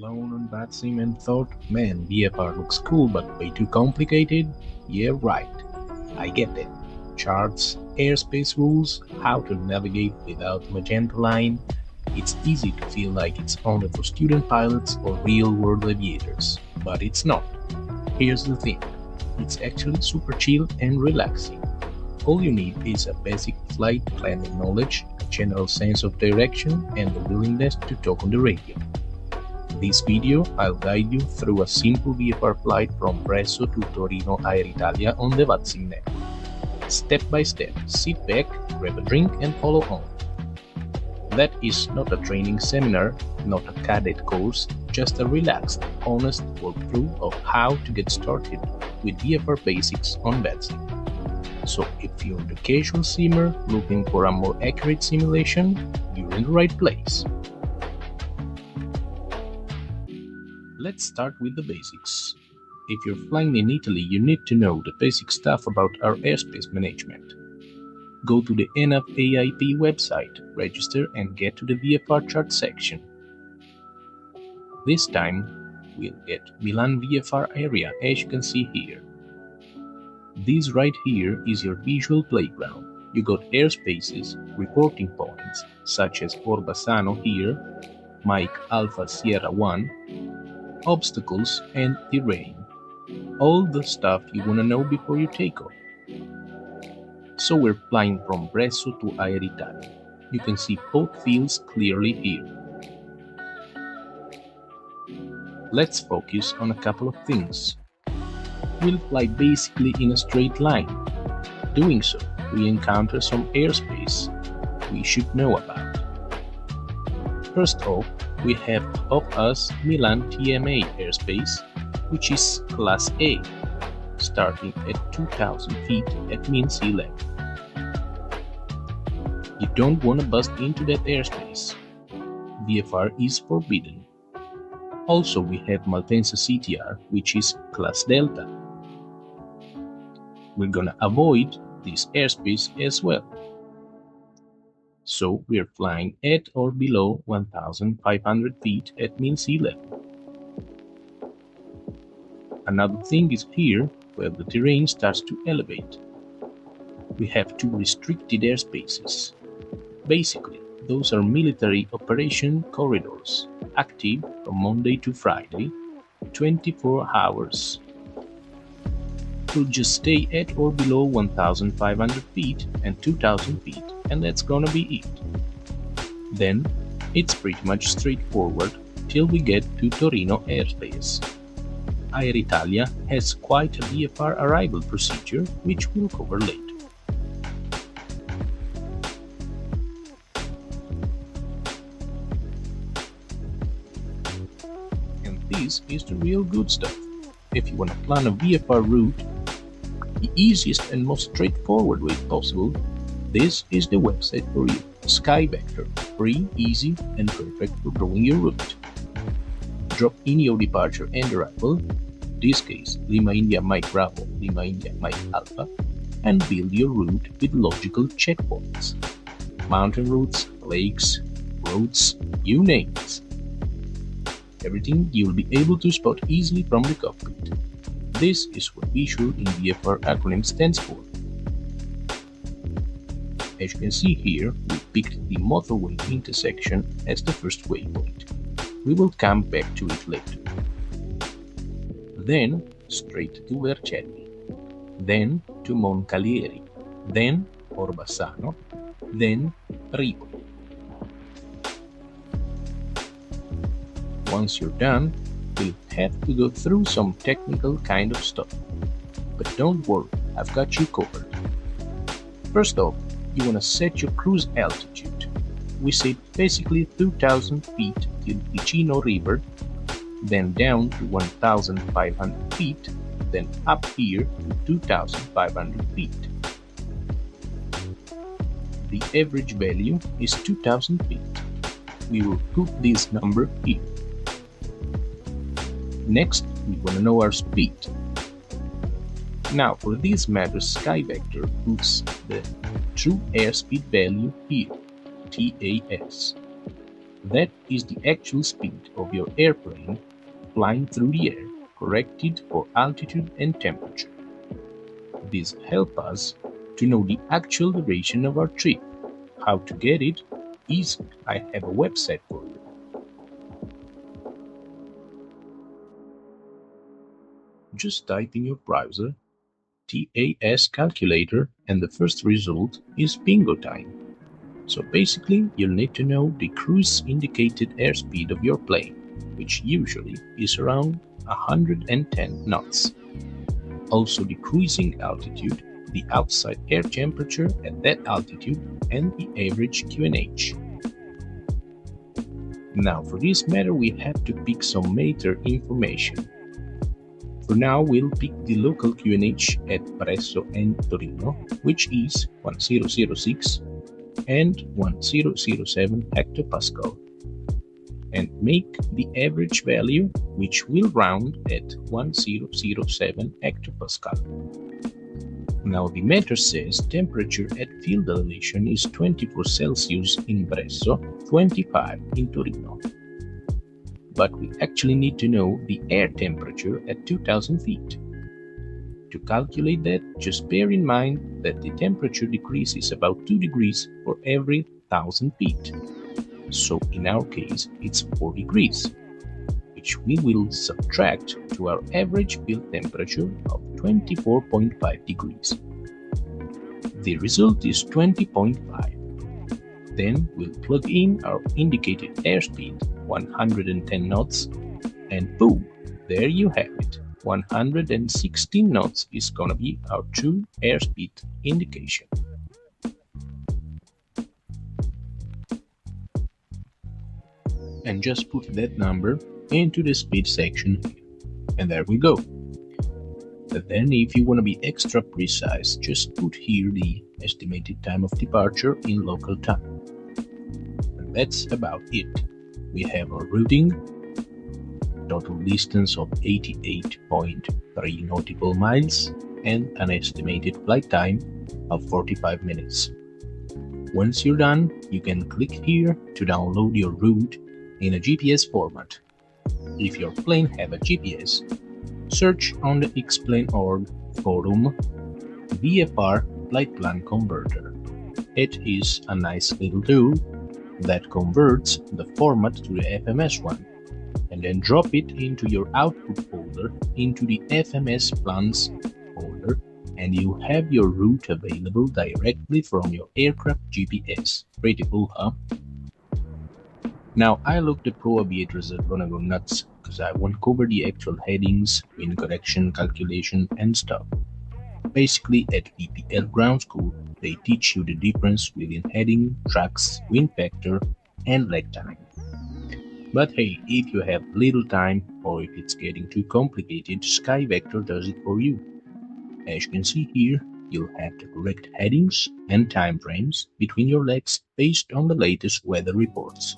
flown on VATSIM and thought, man, VFR looks cool but way too complicated? Yeah, right. I get it. Charts, airspace rules, how to navigate without magenta line. It's easy to feel like it's only for student pilots or real-world aviators, but it's not. Here's the thing. It's actually super chill and relaxing. All you need is a basic flight planning knowledge, a general sense of direction, and the willingness to talk on the radio. In this video, I'll guide you through a simple VFR flight from Bresso to Torino Aeritalia on the VATSIM Made. Step by step, sit back, grab a drink and follow on. That is not a training seminar, not a cadet course, just a relaxed, honest walkthrough of how to get started with VFR basics on VATSIM. So if you're the casual simmer looking for a more accurate simulation, you're in the right place. Let's start with the basics. If you're flying in Italy, you need to know the basic stuff about our airspace management. Go to the ENAV AIP website, register and get to the VFR chart section. This time, we'll get Milan VFR area as you can see here. This right here is your visual playground. You got airspaces, reporting points, such as ORBASSANO here, Mike Alpha Sierra 1, obstacles and terrain. All the stuff you wanna know before you take off. So we're flying from Bresso to Aeritalia. You can see both fields clearly here. Let's focus on a couple of things. We'll fly basically in a straight line. Doing so, we encounter some airspace we should know about. First off, we have above us Milan TMA airspace, which is Class A, starting at 2,000 feet at mean sea level. You don't want to bust into that airspace. VFR is forbidden. Also, we have Malpensa CTR, which is Class Delta. We're gonna avoid this airspace as well. So we're flying at or below 1,500 feet at mean sea level. Another thing is here where the terrain starts to elevate. We have two restricted airspaces. Basically, those are military operation corridors, active from Monday to Friday, 24 hours. We'll just stay at or below 1,500 feet and 2,000 feet, and that's gonna be it. Then, it's pretty much straightforward till we get to Torino airspace. Aeritalia has quite a VFR arrival procedure, which we'll cover later. And this is the real good stuff. If you want to plan a VFR route the easiest and most straightforward way possible, this is the website for you. SkyVector, free, easy, and perfect for drawing your route. Drop in your departure and arrival, in this case Lima India Mike Bravo, Lima India Mike Alpha, and build your route with logical checkpoints. Mountain routes, lakes, roads, you name it. Everything you'll be able to spot easily from the cockpit. This is what visual in VFR acronym stands for. As you can see here, we picked the MOTORWAY intersection as the first waypoint. We will come back to it later. Then straight to Vercelli, then to MONCALIERI, then ORBASSANO, then Rivoli. Once you're done, we'll have to go through some technical kind of stuff. But don't worry, I've got you covered. First off, you want to set your cruise altitude. We set basically 2,000 feet till Ticino River, then down to 1,500 feet, then up here to 2,500 feet. The average value is 2,000 feet. We will put this number here. Next, we want to know our speed. Now, for this matter, SkyVector puts the true airspeed value here, TAS. That is the actual speed of your airplane flying through the air, corrected for altitude and temperature. This helps us to know the actual duration of our trip. How to get it? Easy. I have a website for you. Just type in your browser TAS calculator and the first result is bingo time. So basically, you'll need to know the cruise indicated airspeed of your plane, which usually is around 110 knots. Also the cruising altitude, the outside air temperature at that altitude, and the average QNH. Now for this matter we have to pick some METAR information. For now we'll pick the local QNH at Bresso and Torino, which is 1006 and 1007 hectopascal, and make the average value, which will round at 1007 hectopascal. Now the METAR says temperature at field elevation is 24 Celsius in Bresso, 25 in Torino. But we actually need to know the air temperature at 2000 feet. To calculate that, just bear in mind that the temperature decreases about 2 degrees for every 1000 feet. So in our case, it's 4 degrees, which we will subtract to our average field temperature of 24.5 degrees. The result is 20.5. Then we'll plug in our indicated airspeed, 110 knots, and boom, there you have it. 116 knots is gonna be our true airspeed indication. And just put that number into the speed section here. And there we go. But then if you want to be extra precise, just put here the estimated time of departure in local time. And that's about it. We have our routing, total distance of 88.3 nautical miles, and an estimated flight time of 45 minutes. Once you're done, you can click here to download your route in a GPS format. If your plane have a GPS, search on the Explain.org forum VFR FLIGHTPLAN converter. It is a nice little tool that converts the format to the FMS one, and then drop it into your output folder into the FMS plans folder, and you have your route available directly from your aircraft GPS. Pretty cool, huh? Now I look the pro aviators are gonna go nuts because I won't cover the actual headings, wind correction, calculation and stuff. Basically at VPL ground school they teach you the difference within heading, tracks, wind factor and lag time. But hey, if you have little time or if it's getting too complicated, SkyVector does it for you. As you can see here, you'll have the correct headings and time frames between your legs based on the latest weather reports,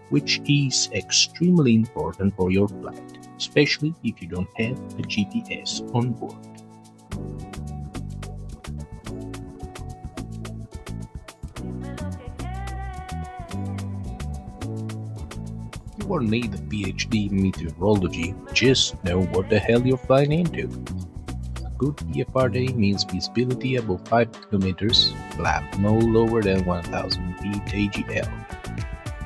which is extremely important for your flight, especially if you don't have a GPS on board. You won't need a PhD in meteorology, just know what the hell you're flying into. A good VFR day means visibility above 5 kilometers, flat no lower than 1000 feet AGL.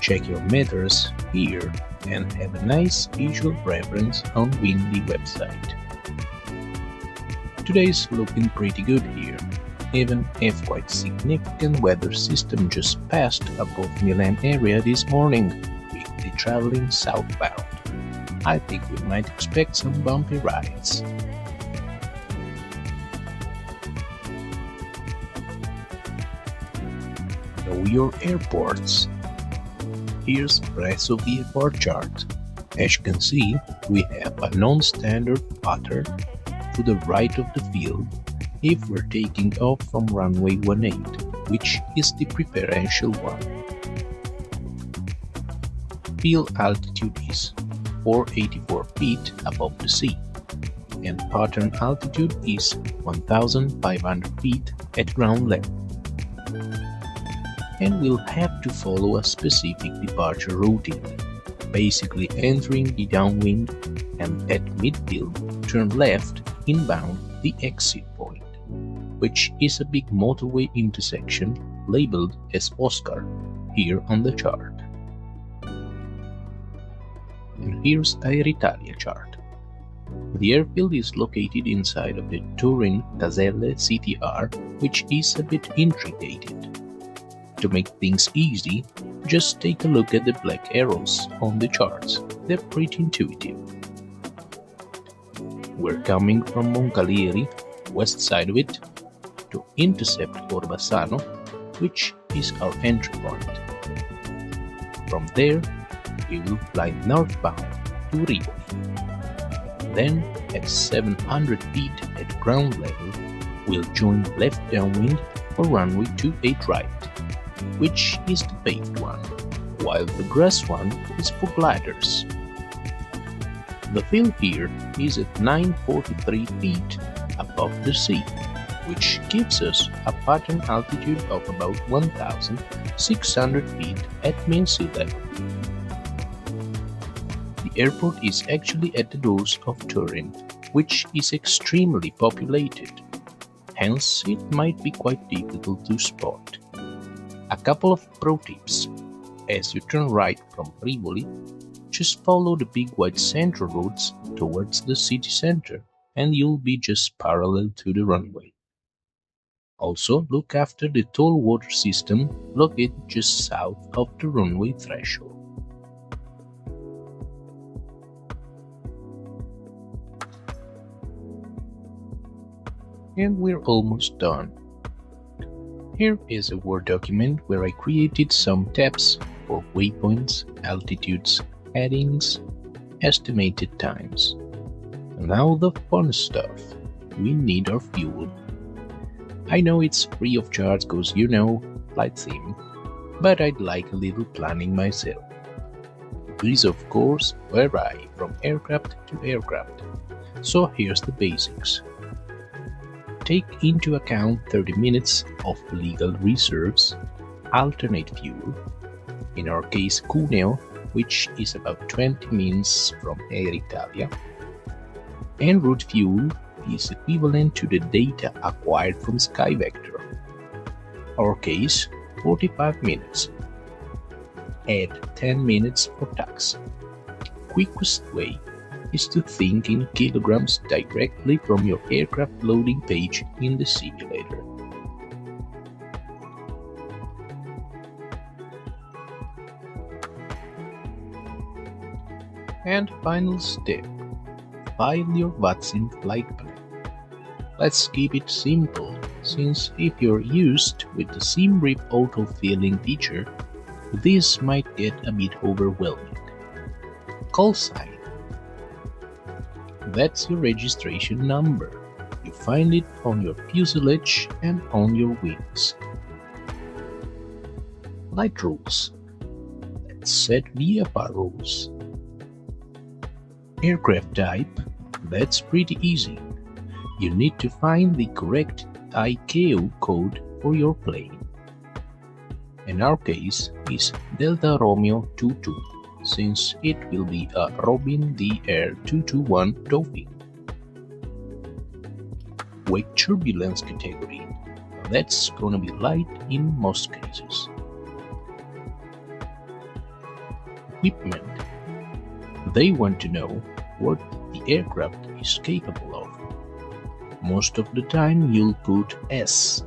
Check your METARs here and have a nice visual reference on Windy website. Today's looking pretty good here, even if quite significant weather system just passed above Milan area this morning, quickly traveling southbound. I think we might expect some bumpy rides. Know your airports. Here's Bresso VFR chart. As you can see, we have a non-standard pattern to the right of the field if we're taking off from runway 18, which is the preferential one. Field altitude is 484 feet above the sea, and pattern altitude is 1,500 feet at ground level. and will have to follow a specific departure routing, basically entering the downwind and at midfield turn left inbound the exit point, which is a big motorway intersection labeled as Oscar here on the chart. And here's Aeritalia chart. The airfield is located inside of the Turin Caselle CTR, which is a bit intricated. To make things easy, just take a look at the black arrows on the charts. They're pretty intuitive. We're coming from Moncalieri, west side of it, to intercept ORBASSANO, which is our entry point. From there, we will fly northbound to Rivoli. Then, at 700 feet at ground level, we'll join left downwind for runway 28 right, which is the paved one, while the grass one is for gliders. The field here is at 943 feet above the sea, which gives us a pattern altitude of about 1,600 feet at mean sea level. The airport is actually at the doors of Turin, which is extremely populated, hence it might be quite difficult to spot. A couple of pro tips: as you turn right from Rivoli, just follow the big wide central roads towards the city center and you'll be just parallel to the runway. Also, look after the toll water system located just south of the runway threshold. And we're almost done. Here is a Word document where I created some tabs for waypoints, altitudes, headings, estimated times. Now the fun stuff. We need our fuel. I know it's free of charge cause you know, flight theme, but I'd like a little planning myself. These of course vary from aircraft to aircraft, so here's the basics. Take into account 30 minutes of legal reserves, alternate fuel, in our case Cuneo, which is about 20 minutes from Airitalia, and route fuel is equivalent to the data acquired from SkyVector, our case 45 minutes. Add 10 minutes for tax. Quickest way is to think in kilograms directly from your aircraft loading page in the simulator. And final step, file your VATSIM flight plan. Let's keep it simple, since if you're used with the SimRip auto-filling feature, this might get a bit overwhelming. Call sign. That's your registration number. You find it on your fuselage and on your wings. Flight rules. Let's set VFR rules. Aircraft type. That's pretty easy. You need to find the correct ICAO code for your plane. In our case is Delta Romeo 22, since it will be a Robin DR 221 Dolphin. Wake turbulence category. That's gonna be light in most cases. Equipment. They want to know what the aircraft is capable of. Most of the time you'll put S.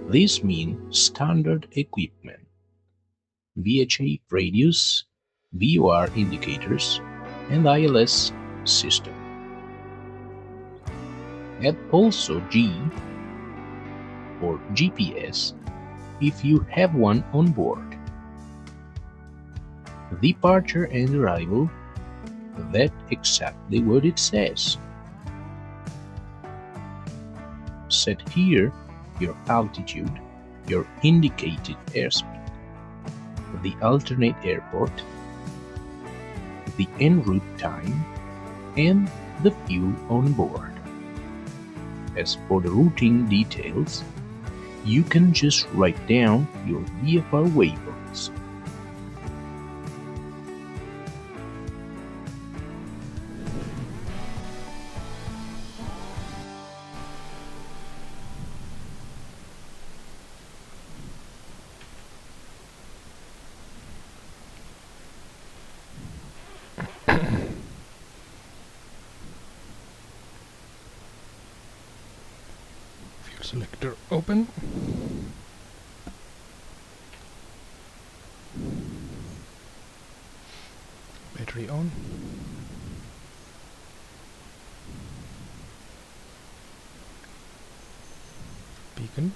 This means standard equipment. VHF radius, VOR indicators, and ILS system. Add also G or GPS if you have one on board. Departure and arrival, that's exactly what it says. Set here your altitude, your indicated airspeed, the alternate airport, the en route time, and the fuel on board. As for the routing details, you can just write down your VFR waypoints. Selector open. Battery on. Beacon.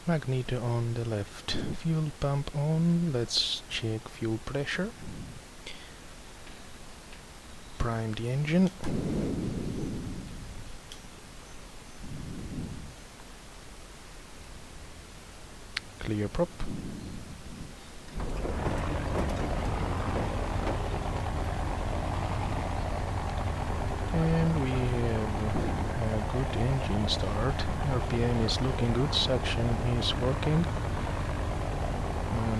Magneto on the left. Fuel pump on. Let's check fuel pressure. Prime the engine. Clear prop. And we have a good engine start. RPM is looking good, suction is working.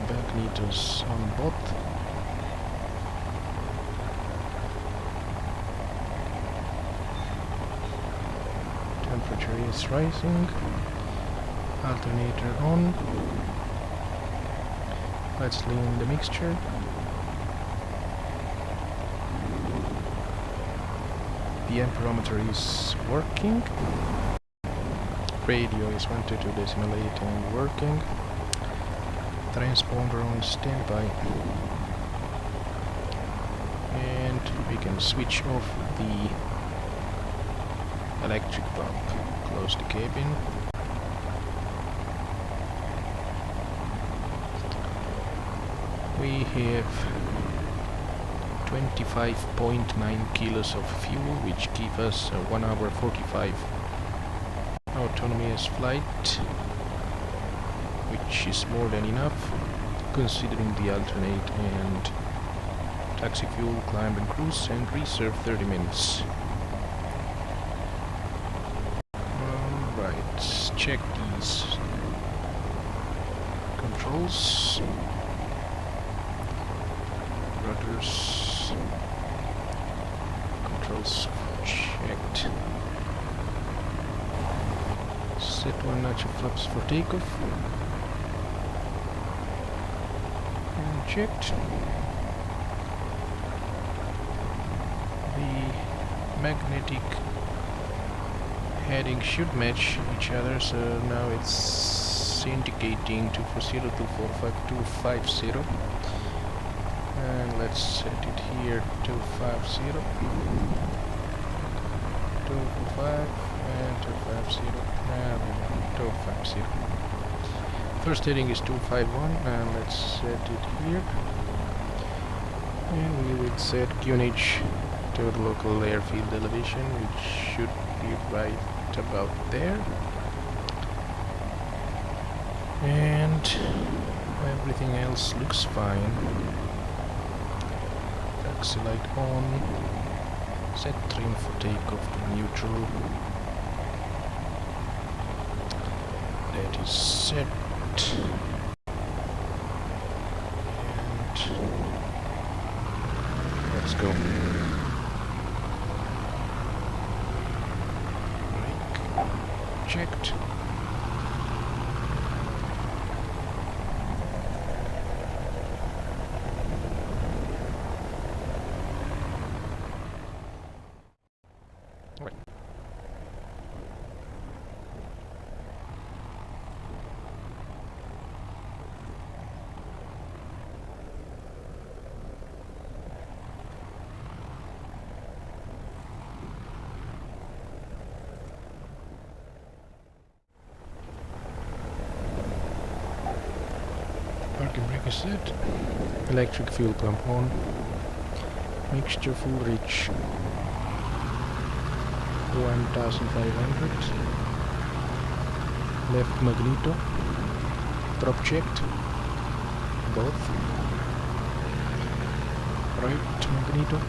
Magneto's on both. Temperature is rising. Alternator on. Let's lean the mixture. The amperometer is working. Radio is 122.8 and working. Transponder on standby. And we can switch off the electric pump. Close the cabin. We have 25.9 kilos of fuel, which give us 1 hour 45 autonomous flight, which is more than enough considering the alternate and taxi fuel, climb and cruise, and reserve 30 minutes. Alright, let's check these controls. Rudders, controls checked. Set one notch of flaps for takeoff. And checked. The magnetic heading should match each other, so now it's indicating 240 to 45250. And let's set it here 250, 245 and 250, and 250. First heading is 251, and let's set it here. And we will set QNH to the local airfield elevation, which should be right about there. And everything else looks fine. Taxi light on. Set trim for takeoff to neutral. That is set. And let's go. Brake checked. Parking brake is set. Electric fuel pump on. Mixture full reach 1500. Left magneto. Prop checked. Both. Right magneto.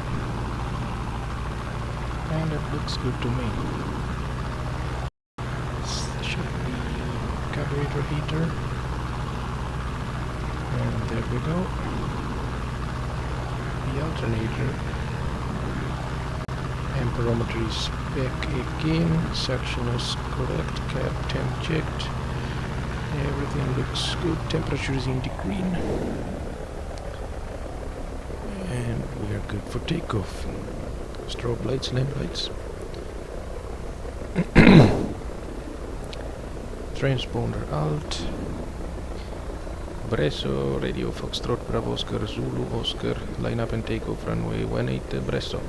And it looks good to me. This should be carburetor heater. And there we go. The alternator. Amperometer is back again. Suction is correct. Cap temp checked. Everything looks good. Temperature is in the green. And we are good for takeoff. Strobe lights, lamp lights. Transponder alt. Bresso, radio Foxtrot, Bravo Oscar, Zulu Oscar. Line up and take off runway 18 Bresso.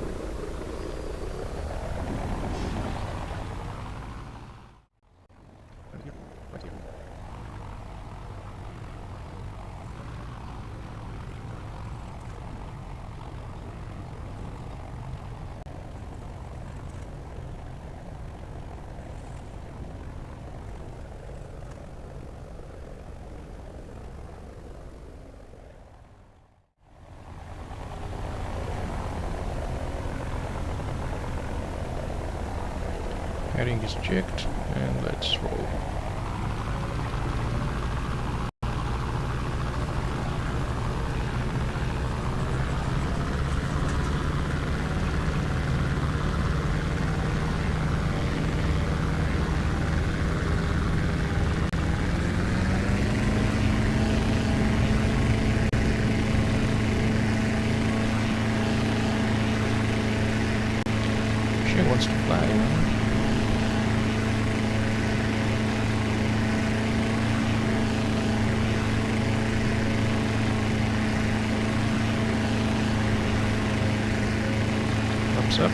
Heading is checked, and let's roll. She wants to fly. Up.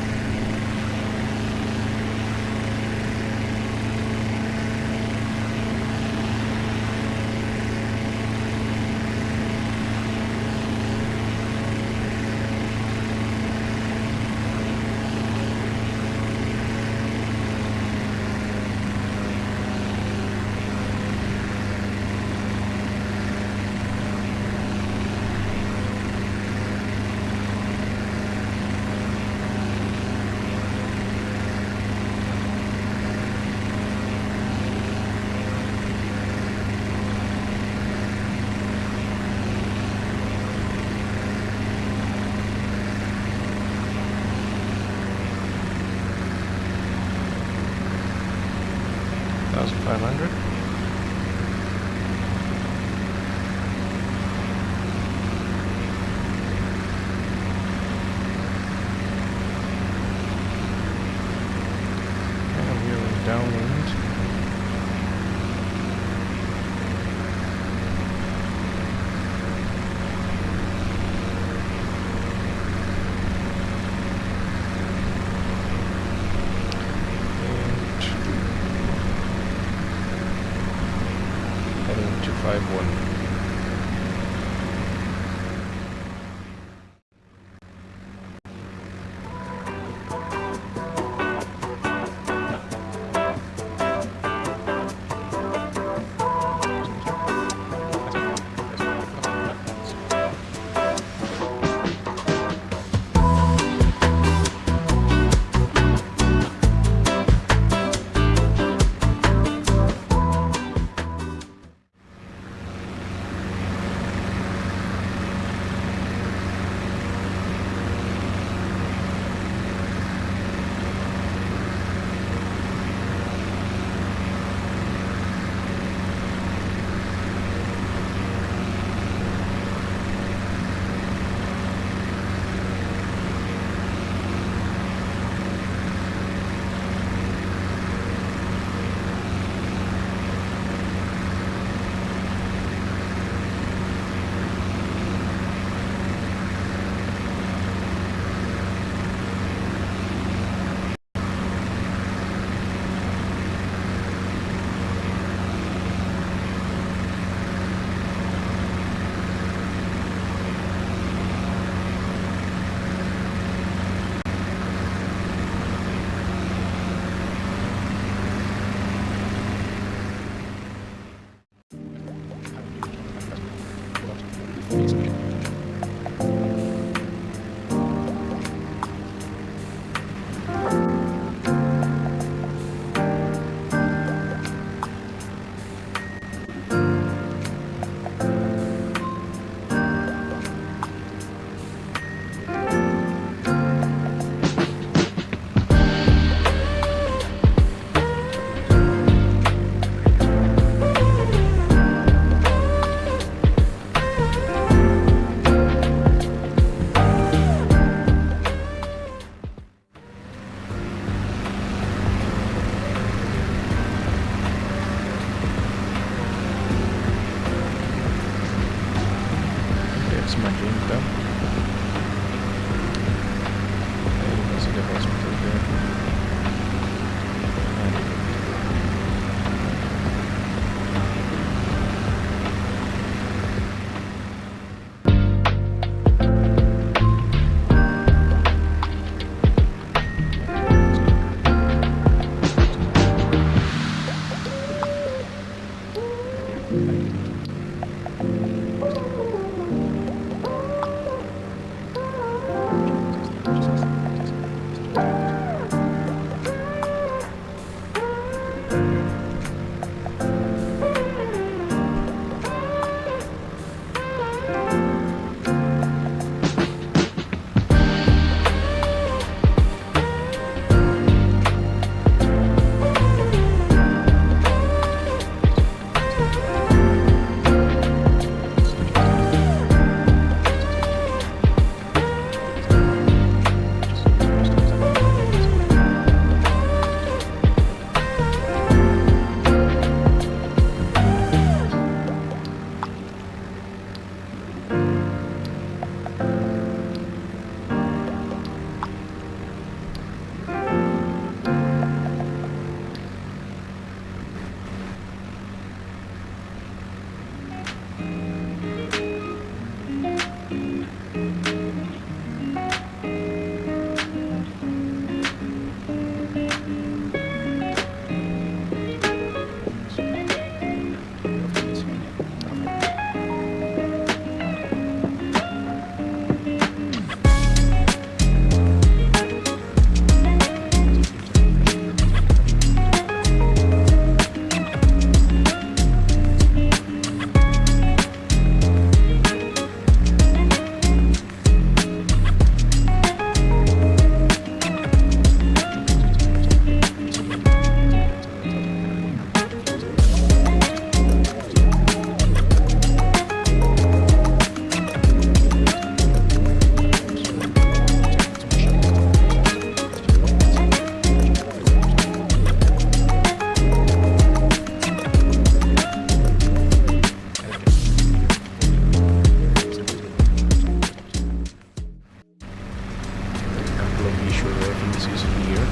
sure that everything is here,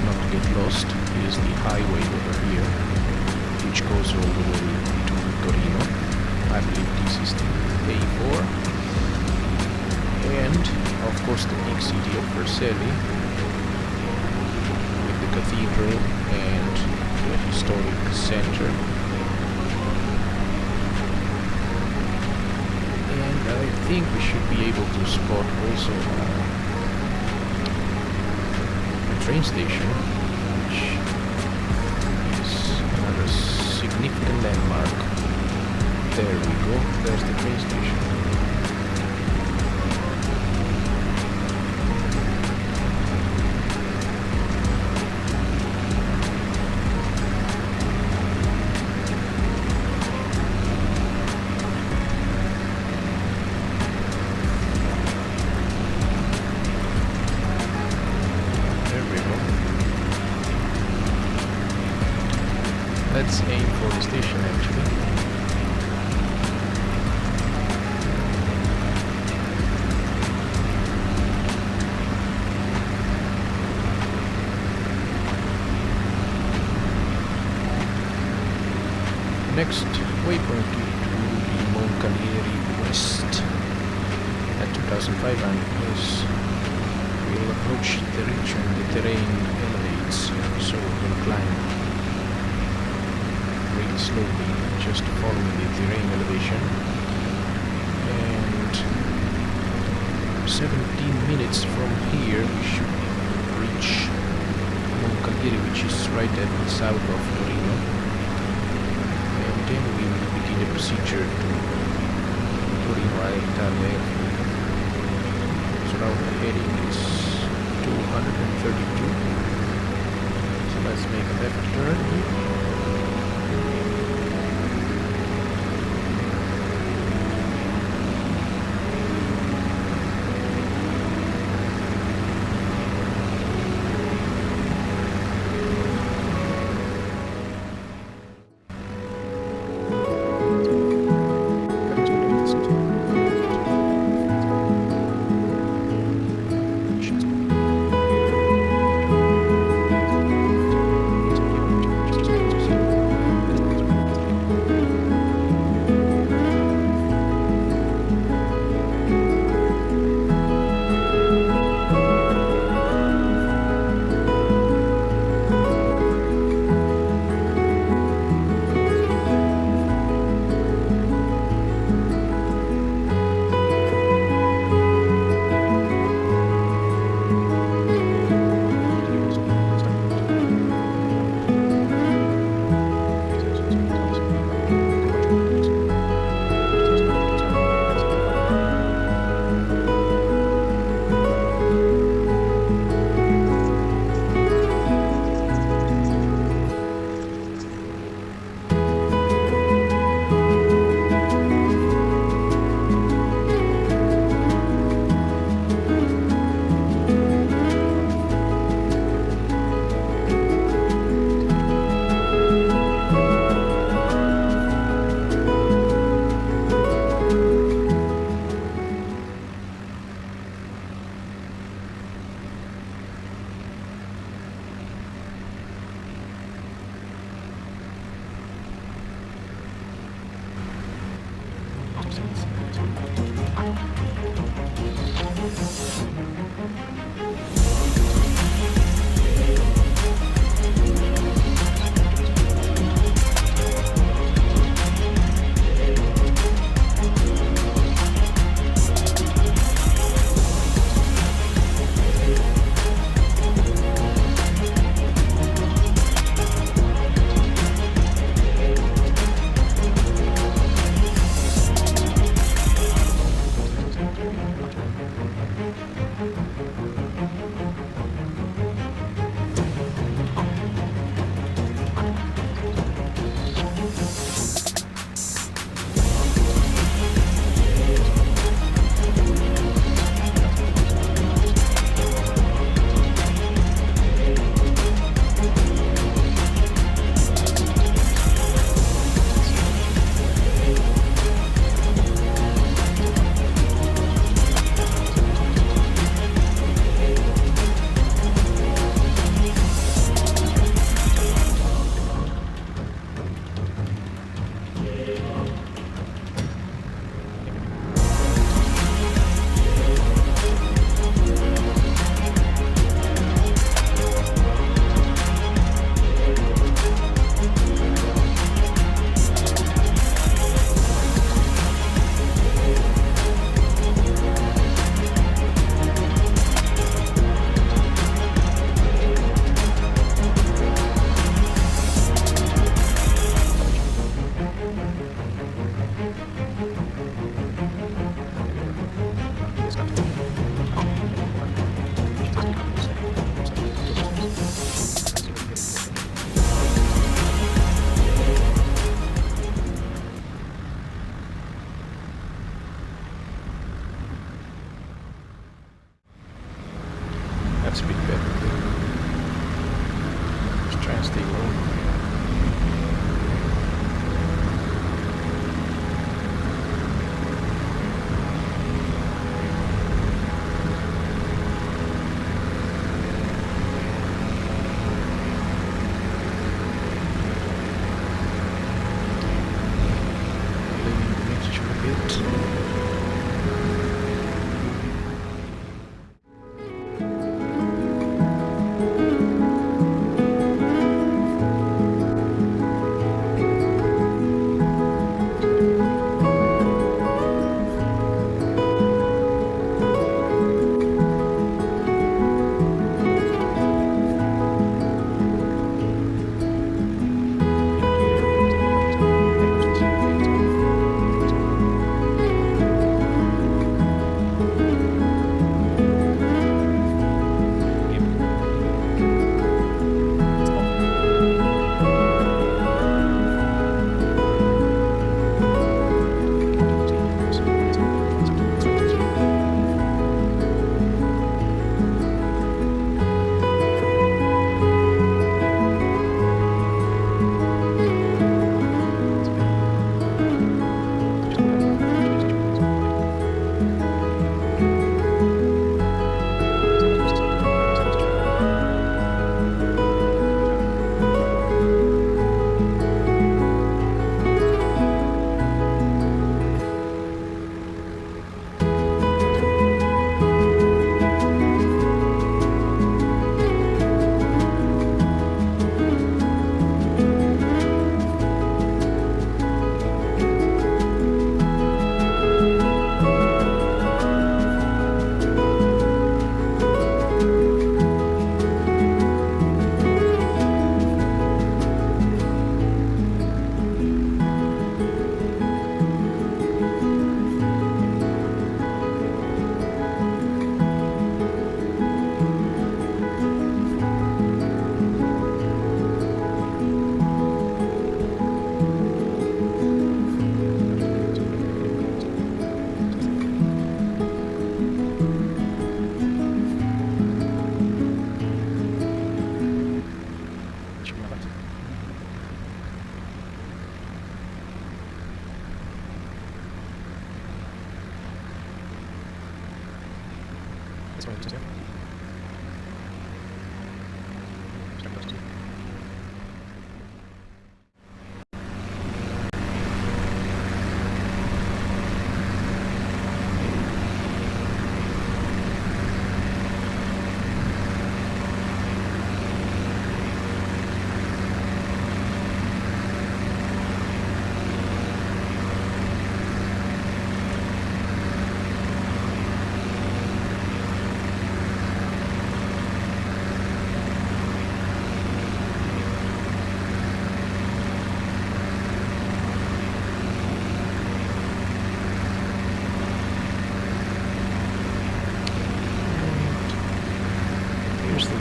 not to get lost. Here's the highway over here, which goes all the way to Torino. I believe this is the A4. And, of course, the big city of Vercelli, with the cathedral and the historic center. And I think we should be able to spot also a train station, which is another significant landmark. There we go, there's the train station. Let's aim for the station actually. Next waypoint will be MONCALIERI West at 2500 meters. We'll approach the region, the terrain elevates, so we'll climb really slowly, just following the terrain elevation. And 17 minutes from here we should reach MONCALIERI, which is right at the south of Torino. And then we will begin the procedure to Torino Aeritalia airfield. So now the heading is 232. So let's make a left turn. that's a bit better. Just try and stay low.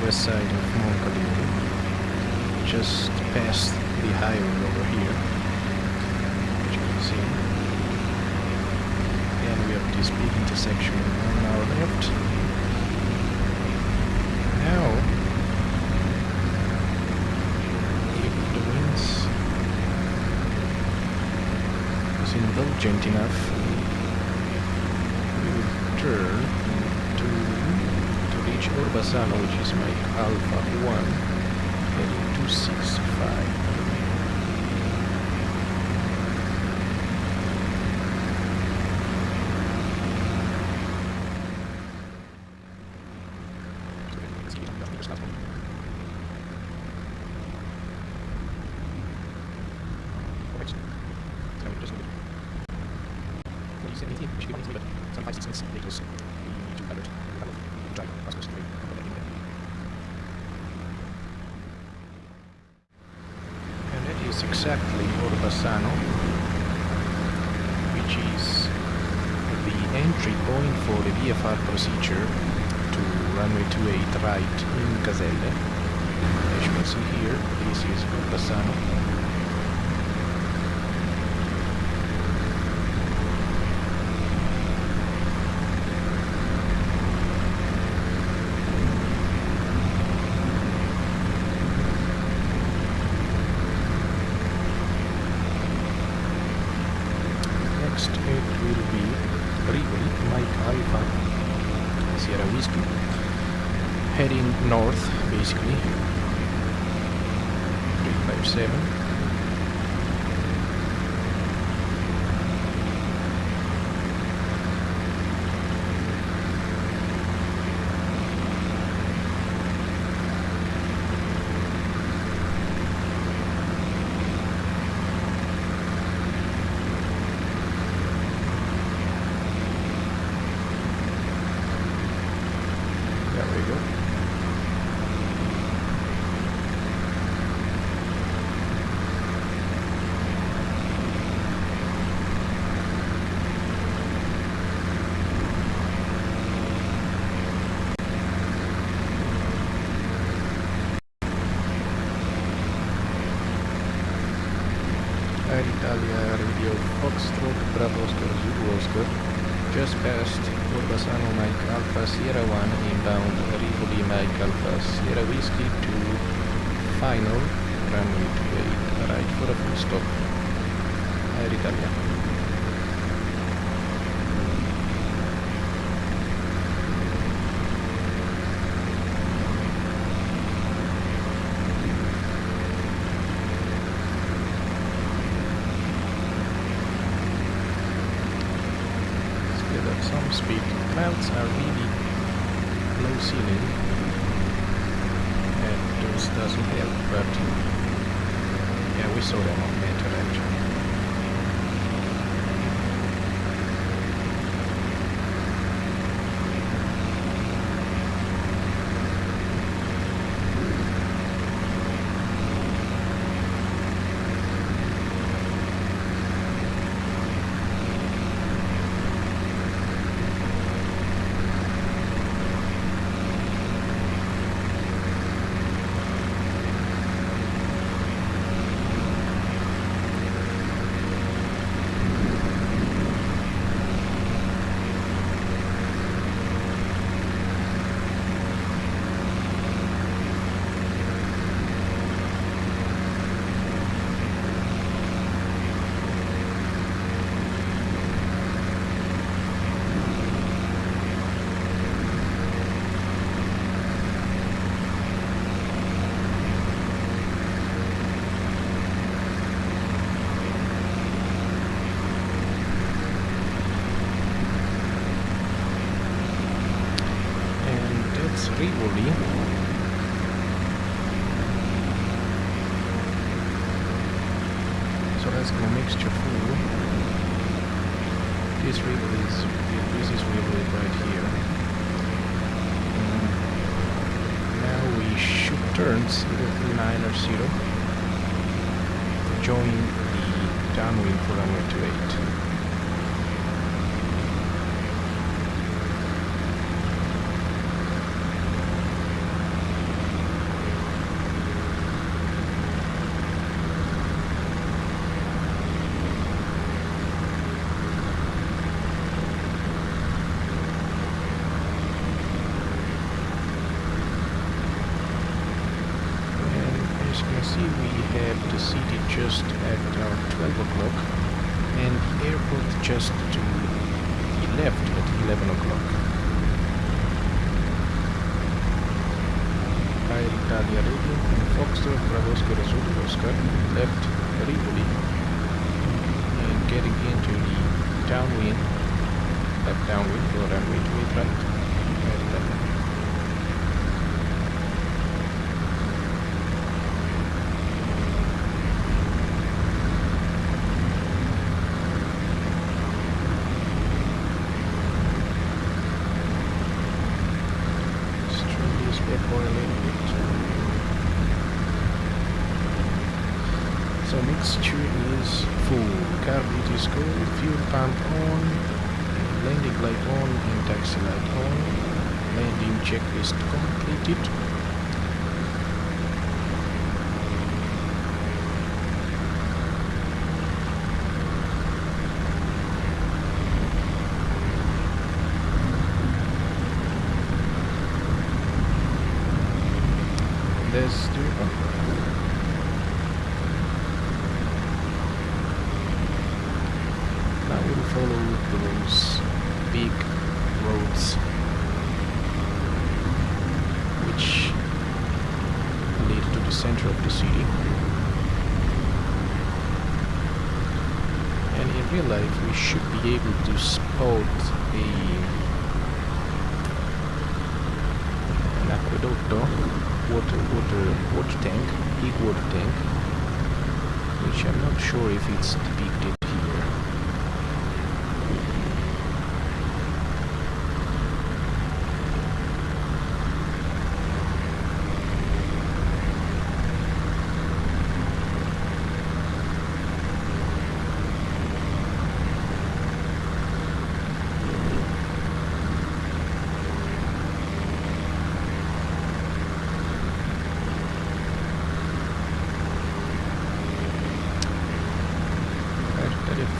West side of MONCALIERI, just past the highway over here, which you can see. And we have this big intersection on our left. Now, if the wind is indulgent enough, we will turn to reach ORBASSANO, which is my Alpha 1, heading 265. And that is exactly ORBASSANO, which is the entry point for the VFR procedure to runway 28 right in Caselle. As you can see here, this is ORBASSANO. Sierra Whiskey, heading north basically, 357. Airitalia Radio Foxtrot Bravo Oscar Zulu Oscar, just past ORBASSANO Mike Alpha Sierra 1 inbound Rivoli Mike Alpha Sierra Whiskey to final runway 28, right for a full stop. Airitalia. Speed. Clouds are really low ceiling, and those doesn't help, but yeah, we saw them on METAR actually. Rivoli. So let's go mixture full. This is Rivoli right here. Now we should turn 039 or 0 to join the downwind for runway 28. Just at 12 o'clock, and the airport just to the left at 11 o'clock. Airitalia Radio, Foxtrot Bravo Oscar Zulu Oscar, left Rivoli, and getting into the downwind, left downwind, or runway 28 right, Airitalia. So mixture is full, carburet is cool, fuel pump on, landing light on and taxi light on, landing checklist completed. Let's do it. Now we'll follow those big roads center of the city. And in real life we should be able to spot an aqueducto, water tank, big water tank, which I'm not sure if it's depicted here.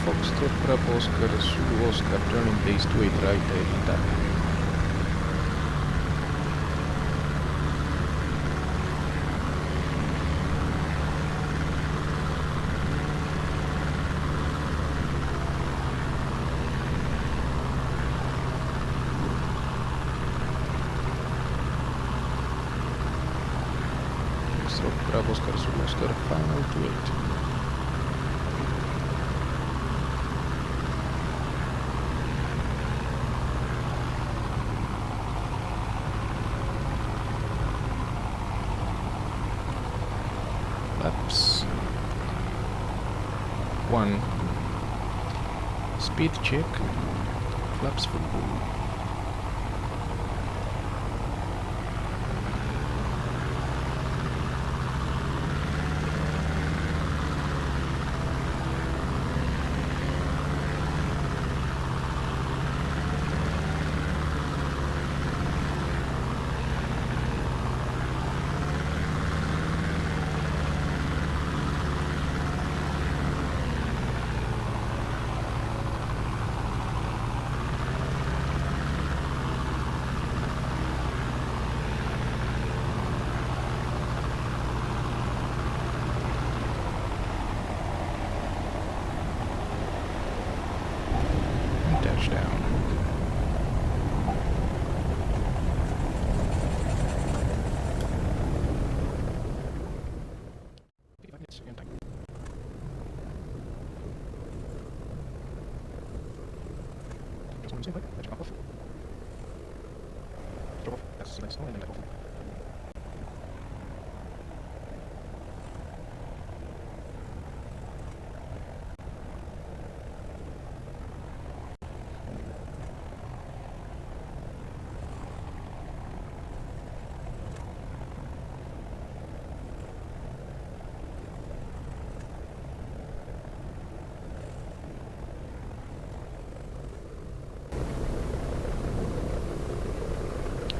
Foxtrot Bravo Oscar, Zulu Oscar, turning base 28 right, Airitalia. Foxtrot Bravo Oscar, Zulu Oscar, final 28. Laps 1. Speed check. Flaps full.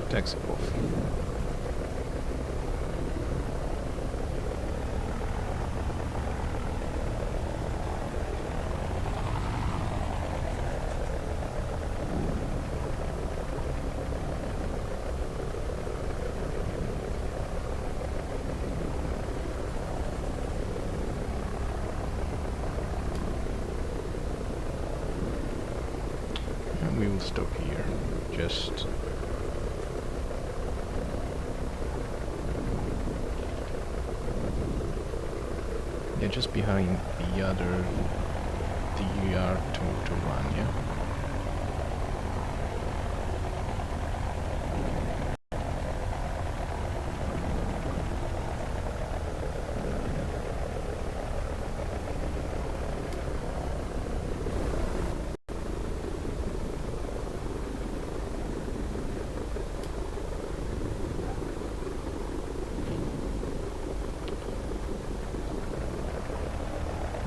Taxi off. And we will stop here. Just just behind the other DUR to run, yeah?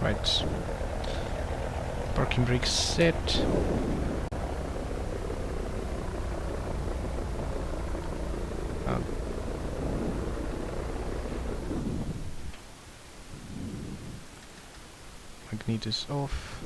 Right. Parking brake set. Magnetis off.